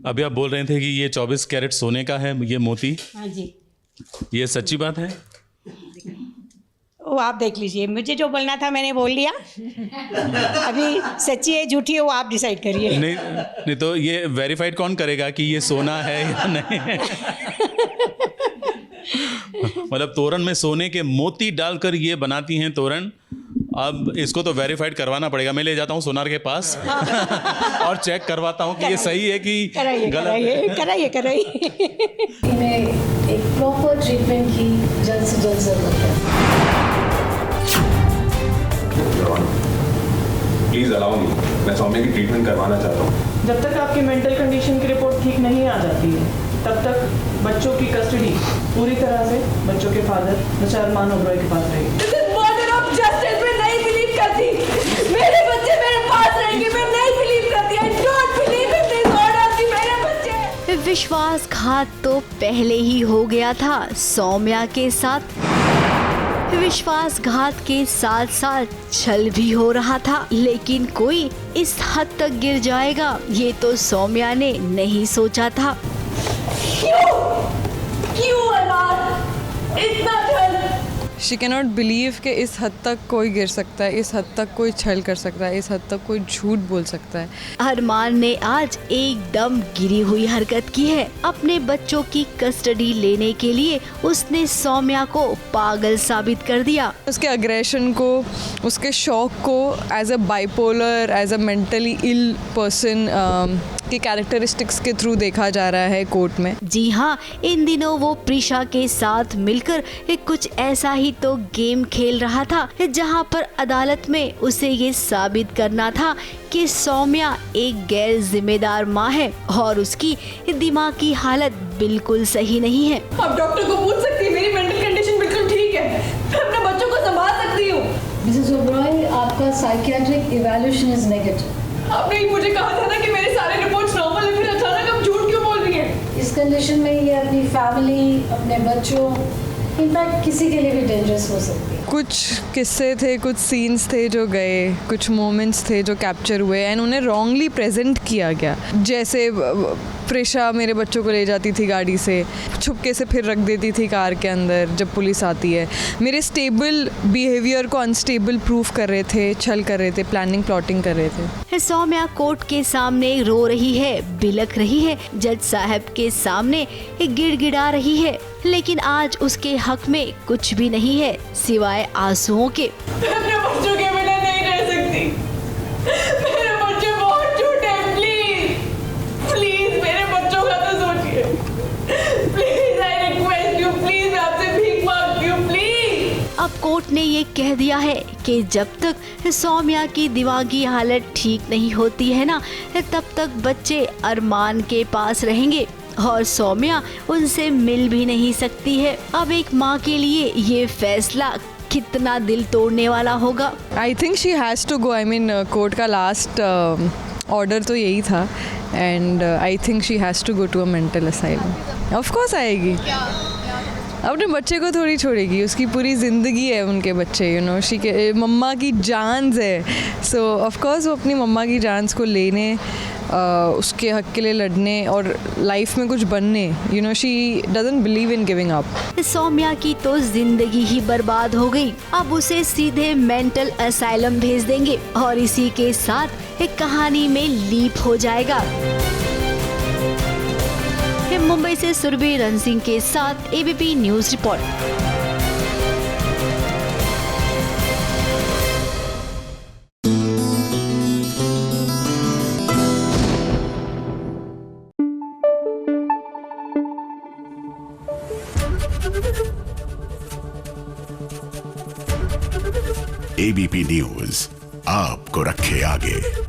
अभी आप बोल रहे थे कि ये 24 कैरेट सोने का है, ये मोती। हाँ जी, ये सच्ची बात है? वो आप देख लीजिए, मुझे जो बोलना था मैंने बोल लिया। अभी सच्ची है झूठी है वो आप डिसाइड करिए। नहीं तो ये वेरीफाइड कौन करेगा कि ये सोना है या नहीं है? मतलब तोरण में सोने के मोती डालकर ये बनाती हैं तोरण। अब इसको तो वेरीफाइड करवाना पड़ेगा। मैं ले जाता हूँ सोनार के पास और चेक करवाता हूँ कि ये सही है कि गलत। कराइए। इन्हें एक प्रॉपर ट्रीटमेंट की जल्द से जल्द जरूरत है। प्लीज अलाउ मी, मैं सौम्या की ट्रीटमेंट करवाना चाहता हूँ। जब तक आपकी मेंटल कंडीशन की रिपोर्ट ठीक नहीं आ जाती है तब तक बच्चों की कस्टडी पूरी तरह से बच्चों के फादर मिस्टर अरमान ओबरॉय के पास रहेगी। मैं नहीं बिलीव करती, मेरे बच्चे मेरे पास रहेंगे, मैं नहीं बिलीव करती, I don't believe in this order कि मेरे बच्चे। विश्वासघात तो पहले ही हो गया था सौम्या के साथ। विश्वासघात के साथ साथ छल भी हो रहा था, लेकिन कोई इस हद तक गिर जाएगा ये तो सौम्या ने नहीं सोचा था। क्यों अरमान इतना छल? शी कैनॉट बिलीव कि इस हद तक कोई गिर सकता है, इस हद तक कोई छल कर सकता है, इस हद तक कोई झूठ बोल सकता है। अरमान ने आज एकदम गिरी हुई हरकत की है। अपने बच्चों की कस्टडी लेने के लिए उसने सौम्या को पागल साबित कर दिया। उसके अग्रेशन को, उसके शौक को as a bipolar, as a mentally ill person के कैरेक्टरिस्टिक्स के थ्रू देखा जा रहा है कोर्ट में। जी हाँ, इन दिनों वो प्रिशा के साथ मिलकर कुछ ऐसा ही तो गेम खेल रहा था जहाँ पर अदालत में उसे ये साबित करना था कि सौम्या एक गैर जिम्मेदार माँ है और उसकी दिमाग की हालत बिल्कुल सही नहीं है। आप डॉक्टर को पूछ सकती है, मेरी मेंटल कंडीशन बिल्कुल ठीक है, मैं अपने बच्चों को संभाल सकती हूँ। मिसेस ओबरॉय, आपका साइकियाट्रिक इवैल्यूएशन इज नेगेटिव। आपने मुझे कहा था ना कि मेरे सारे रिपोर्ट्स नॉर्मल है, फिर अचानक आप झूठ क्यों बोल रही हैं? इस कंडीशन में ये अपनी फैमिली, अपने बच्चों, इनफैक्ट किसी के लिए भी डेंजरस हो सकती है। कुछ किस्से थे, कुछ सीन्स थे जो गए, कुछ मोमेंट्स थे जो कैप्चर हुए एंड उन्हें रॉन्गली प्रेजेंट किया गया। जैसे प्रिशा मेरे बच्चों को ले जाती थी गाड़ी से, छुपके से फिर रख देती थी कार के अंदर जब पुलिस आती है। मेरे स्टेबल बिहेवियर को अनस्टेबल प्रूफ कर रहे थे, छल कर रहे थे, प्लानिंग प्लॉटिंग कर रहे थे। सौम्या कोर्ट के सामने रो रही है, बिलख रही है, जज साहब के सामने गिड़गिड़ा रही है, लेकिन आज उसके हक में कुछ भी नहीं है सिवाय आंसुओं के। मैं अपने बच्चों के बिना नहीं रह सकती, मेरे बच्चे बहुत छोटे हैं, प्लीज मेरे बच्चों का तो सोचिए, please I request you, please आपसे भीख मांगती हूँ, प्लीज। अब कोर्ट ने ये कह दिया है कि जब तक सौम्या की दिमागी हालत ठीक नहीं होती है ना, तब तक बच्चे अरमान के पास रहेंगे और सौम्या उनसे मिल भी नहीं सकती है। अब एक माँ के लिए ये फैसला कितना दिल तोड़ने वाला होगा। I think she has to go. I mean court का लास्ट ऑर्डर तो यही था and I think she has to go to a mental asylum. Of course आएगी, अपने बच्चे को थोड़ी छोड़ेगी, उसकी पूरी ज़िंदगी है उनके बच्चे, यू नो, शी के मम्मा की जान है। सो ऑफ कोर्स वो अपनी मम्मा की जान को लेने, उसके हक के लिए लड़ने और लाइफ में कुछ बनने, you know, she doesn't believe in giving up. Saumya की तो जिंदगी ही बर्बाद हो गई, अब उसे सीधे मेंटल असाइलम भेज देंगे और इसी के साथ एक कहानी में लीप हो जाएगा। मुंबई से सुरभि रण सिंह के साथ ABP news report. ABP news आपको रखे आगे।